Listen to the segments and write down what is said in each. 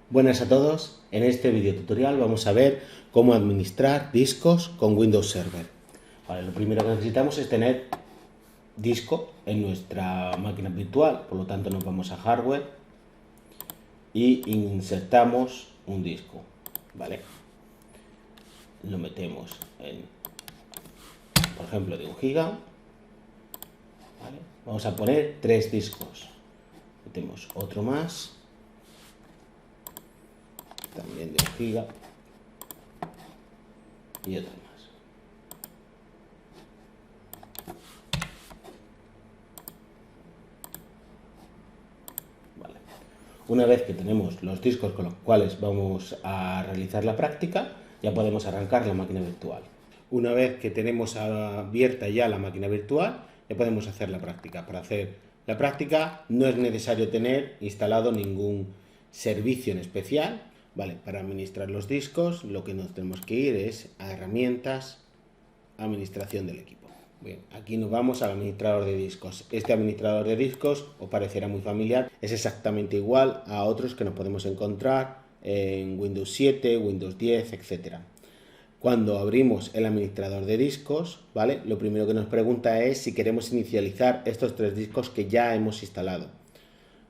Buenas a todos, en este video tutorial vamos a ver cómo administrar discos con Windows Server. Vale, lo primero que necesitamos es tener disco en nuestra máquina virtual, por lo tanto nos vamos a hardware y insertamos un disco, ¿vale? Lo metemos en, por ejemplo, de 1 GB, ¿vale? Vamos a poner 3 discos, metemos otro más, también de 1 GB y otro más. Vale. Una vez que tenemos los discos con los cuales vamos a realizar la práctica, ya podemos arrancar la máquina virtual. Una vez que tenemos abierta ya la máquina virtual, ya podemos hacer la práctica. Para hacer la práctica no es necesario tener instalado ningún servicio en especial. Vale, para administrar los discos lo que nos tenemos que ir es a herramientas, administración del equipo. Bien, aquí nos vamos al administrador de discos. Este administrador de discos os parecerá muy familiar, es exactamente igual a otros que nos podemos encontrar en Windows 7, Windows 10, etc. Cuando abrimos el administrador de discos, ¿vale? Lo primero que nos pregunta es si queremos inicializar estos 3 discos que ya hemos instalado.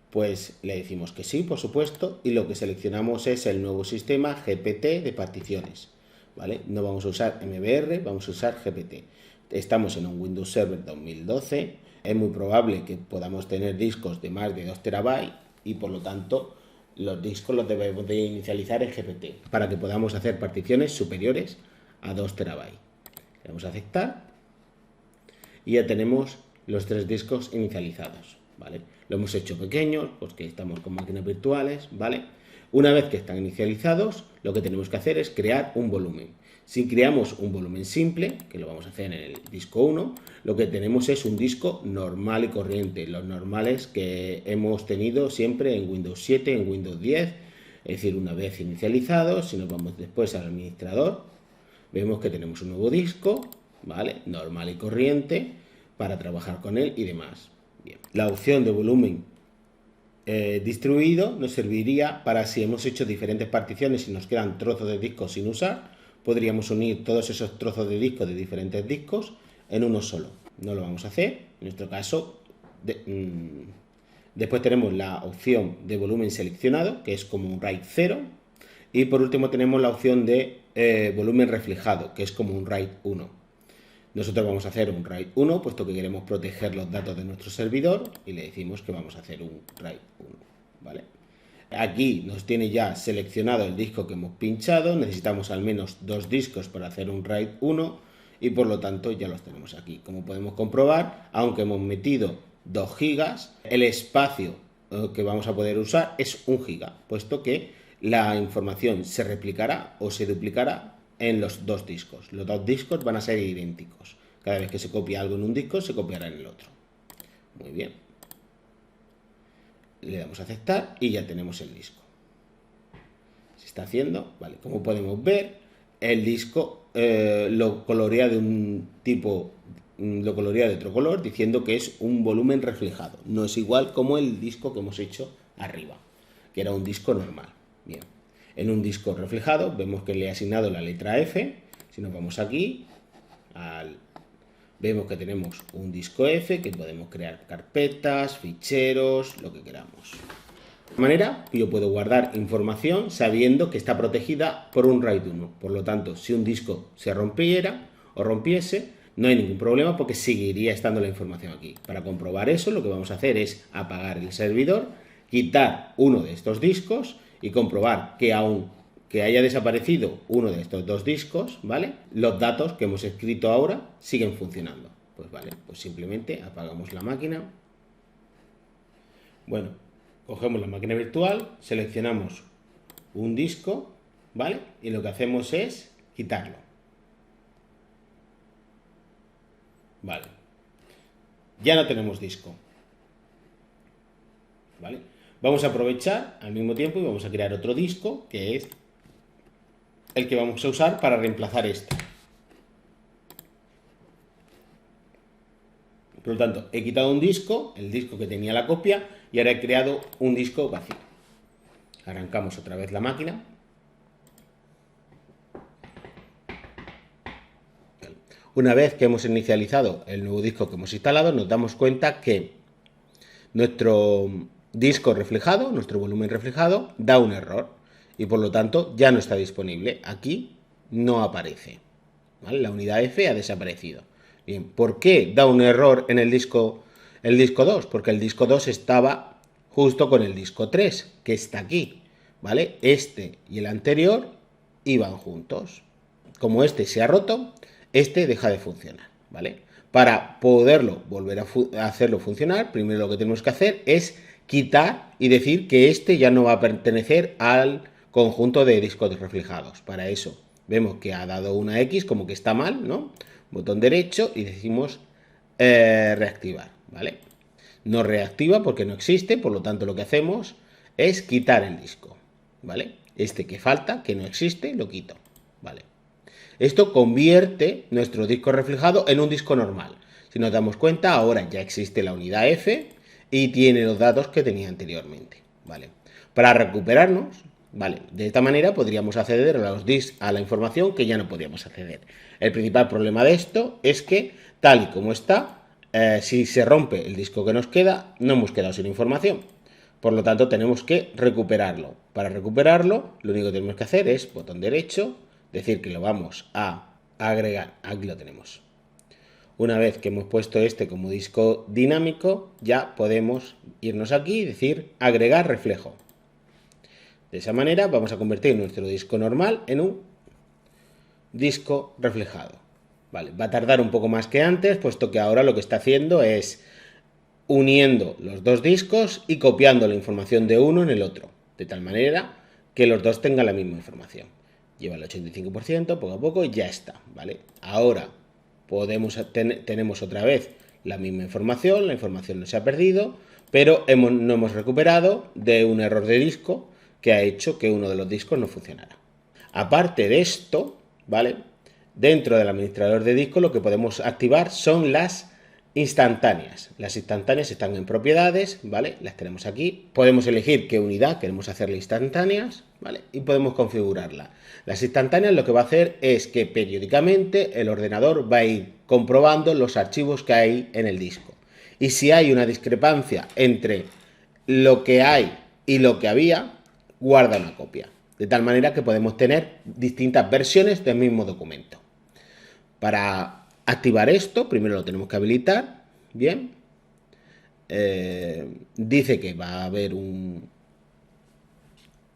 Pues le decimos que sí, por supuesto, y lo que seleccionamos es el nuevo sistema GPT de particiones, ¿vale? No vamos a usar MBR, vamos a usar GPT. Estamos en un Windows Server 2012, es muy probable que podamos tener discos de más de 2 TB y por lo tanto los discos los debemos de inicializar en GPT para que podamos hacer particiones superiores a 2 TB. Le damos a aceptar y ya tenemos los 3 discos inicializados, ¿vale? Lo hemos hecho pequeños porque estamos con máquinas virtuales, ¿vale? Una vez que están inicializados, lo que tenemos que hacer es crear un volumen. Si creamos un volumen simple, que lo vamos a hacer en el disco 1, lo que tenemos es un disco normal y corriente, los normales que hemos tenido siempre en Windows 7, en Windows 10, es decir, una vez inicializados, si nos vamos después al administrador, vemos que tenemos un nuevo disco, ¿vale? Normal y corriente, para trabajar con él y demás. Bien. La opción de volumen distribuido nos serviría para si hemos hecho diferentes particiones y nos quedan trozos de discos sin usar, podríamos unir todos esos trozos de disco de diferentes discos en uno solo. No lo vamos a hacer, en nuestro caso. Después tenemos la opción de volumen seleccionado, que es como un RAID 0. Y por último tenemos la opción de volumen reflejado, que es como un RAID 1. Nosotros vamos a hacer un RAID 1, puesto que queremos proteger los datos de nuestro servidor, y le decimos que vamos a hacer un RAID 1, ¿vale? Aquí nos tiene ya seleccionado el disco que hemos pinchado, necesitamos al menos 2 discos para hacer un RAID 1, y por lo tanto ya los tenemos aquí. Como podemos comprobar, aunque hemos metido 2 GB, el espacio que vamos a poder usar es 1 GB, puesto que la información se replicará o se duplicará en los 2 discos. Los 2 discos van a ser idénticos. Cada vez que se copia algo en un disco, se copiará en el otro. Muy bien. Le damos a aceptar y ya tenemos el disco. Se está haciendo, vale. Como podemos ver, el disco lo colorea de un tipo, lo colorea de otro color, diciendo que es un volumen reflejado. No es igual como el disco que hemos hecho arriba, que era un disco normal. Bien. En un disco reflejado vemos que le he asignado la letra F. Si nos vamos aquí, vemos que tenemos un disco F, que podemos crear carpetas, ficheros, lo que queramos. De manera que yo puedo guardar información sabiendo que está protegida por un RAID 1. Por lo tanto, si un disco se rompiera o rompiese, no hay ningún problema porque seguiría estando la información aquí. Para comprobar eso, lo que vamos a hacer es apagar el servidor, quitar uno de estos discos y comprobar que aunque haya desaparecido uno de estos 2 discos, ¿vale? Los datos que hemos escrito ahora siguen funcionando. Pues vale, pues simplemente apagamos la máquina. Bueno, cogemos la máquina virtual, seleccionamos un disco, ¿vale? Y lo que hacemos es quitarlo. Vale. Ya no tenemos disco. ¿Vale? Vamos a aprovechar al mismo tiempo y vamos a crear otro disco, que es el que vamos a usar para reemplazar este. Por lo tanto, he quitado un disco, el disco que tenía la copia, y ahora he creado un disco vacío. Arrancamos otra vez la máquina. Una vez que hemos inicializado el nuevo disco que hemos instalado, nos damos cuenta que nuestro disco reflejado, nuestro volumen reflejado, da un error y por lo tanto ya no está disponible. Aquí no aparece, ¿vale? La unidad F ha desaparecido. Bien, ¿por qué da un error en el disco 2? Porque el disco 2 estaba justo con el disco 3, que está aquí, ¿vale? Este y el anterior iban juntos. Como este se ha roto, este deja de funcionar, ¿vale? Para poderlo volver a hacerlo funcionar, primero lo que tenemos que hacer es quitar y decir que este ya no va a pertenecer al conjunto de discos reflejados. Para eso vemos que ha dado una X, como que está mal, ¿no? Botón derecho y decimos reactivar, ¿vale? No reactiva porque no existe, por lo tanto lo que hacemos es quitar el disco, ¿vale? Este que falta, que no existe, lo quito, ¿vale? Esto convierte nuestro disco reflejado en un disco normal. Si nos damos cuenta, ahora ya existe la unidad F y tiene los datos que tenía anteriormente, ¿vale? Para recuperarnos, ¿vale? De esta manera podríamos acceder a la información que ya no podíamos acceder. El principal problema de esto es que, tal y como está, si se rompe el disco que nos queda, no hemos quedado sin información. Por lo tanto, tenemos que recuperarlo. Para recuperarlo, lo único que tenemos que hacer es botón derecho, decir que lo vamos a agregar. Aquí lo tenemos. Una vez que hemos puesto este como disco dinámico, ya podemos irnos aquí y decir agregar reflejo. De esa manera vamos a convertir nuestro disco normal en un disco reflejado. Vale, va a tardar un poco más que antes, puesto que ahora lo que está haciendo es uniendo los dos discos y copiando la información de uno en el otro, de tal manera que los dos tengan la misma información. Lleva el 85%, poco a poco y ya está, ¿vale? Ahora tenemos otra vez la misma información, la información no se ha perdido, pero no hemos recuperado de un error de disco que ha hecho que uno de los discos no funcionara. Aparte de esto, ¿vale? Dentro del administrador de disco lo que podemos activar son las instantáneas. Las instantáneas están en propiedades, ¿vale? Las tenemos aquí. Podemos elegir qué unidad queremos hacerle instantáneas, ¿vale? Y podemos configurarla. Las instantáneas lo que va a hacer es que periódicamente el ordenador va a ir comprobando los archivos que hay en el disco. Y si hay una discrepancia entre lo que hay y lo que había, guarda una copia. De tal manera que podemos tener distintas versiones del mismo documento. Para activar esto, primero lo tenemos que habilitar. Bien. Dice que va a haber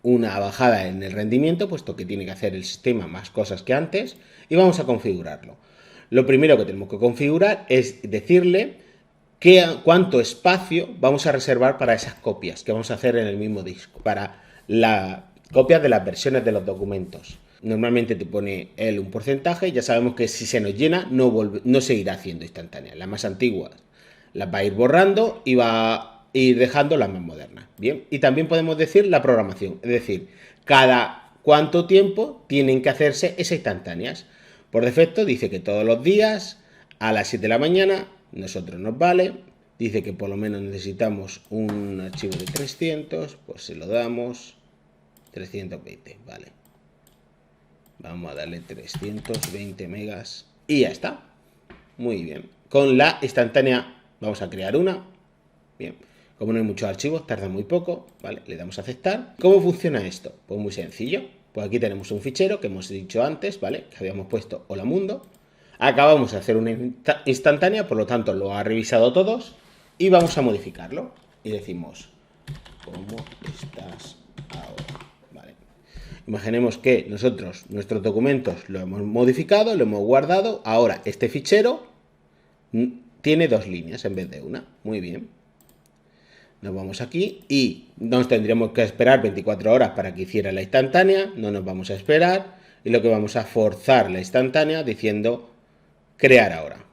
una bajada en el rendimiento, puesto que tiene que hacer el sistema más cosas que antes. Y vamos a configurarlo. Lo primero que tenemos que configurar es decirle cuánto espacio vamos a reservar para esas copias que vamos a hacer en el mismo disco. Para la copias de las versiones de los documentos. Normalmente te pone él un porcentaje y ya sabemos que si se nos llena no seguirá haciendo instantáneas. Las más antiguas las va a ir borrando y va a ir dejando las más modernas. Bien, y también podemos decir la programación, es decir, cada cuánto tiempo tienen que hacerse esas instantáneas. Por defecto dice que todos los días a las 7 de la mañana, nosotros nos vale. Dice que por lo menos necesitamos un archivo de 300, pues se lo damos. 320, vale. Vamos a darle 320 megas y ya está. Muy bien. Con la instantánea vamos a crear una. Bien. Como no hay muchos archivos, tarda muy poco, ¿vale? Le damos a aceptar. ¿Cómo funciona esto? Pues muy sencillo. Pues aquí tenemos un fichero que hemos dicho antes, ¿vale? Que habíamos puesto hola mundo. Acabamos de hacer una instantánea, por lo tanto lo ha revisado todos y vamos a modificarlo. Y decimos, ¿cómo estás ahora? Imaginemos que nosotros nuestros documentos lo hemos modificado, lo hemos guardado. Ahora este fichero tiene dos líneas en vez de una. Muy bien. Nos vamos aquí y nos tendríamos que esperar 24 horas para que hiciera la instantánea. No nos vamos a esperar y lo que vamos a forzar la instantánea diciendo crear ahora.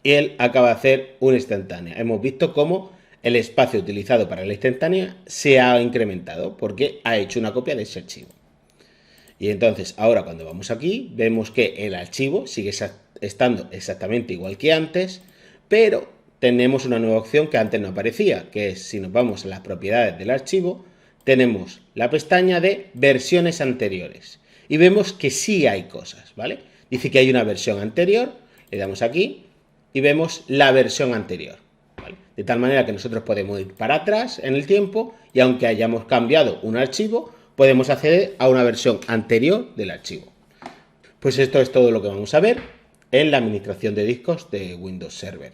Y él acaba de hacer una instantánea. Hemos visto cómo el espacio utilizado para la instantánea se ha incrementado porque ha hecho una copia de ese archivo. Y entonces ahora cuando vamos aquí vemos que el archivo sigue estando exactamente igual que antes, pero tenemos una nueva opción que antes no aparecía, que es si nos vamos a las propiedades del archivo, tenemos la pestaña de versiones anteriores y vemos que sí hay cosas, ¿vale? Dice que hay una versión anterior, le damos aquí y vemos la versión anterior, ¿vale? De tal manera que nosotros podemos ir para atrás en el tiempo y aunque hayamos cambiado un archivo, podemos acceder a una versión anterior del archivo. Pues esto es todo lo que vamos a ver en la administración de discos de Windows Server.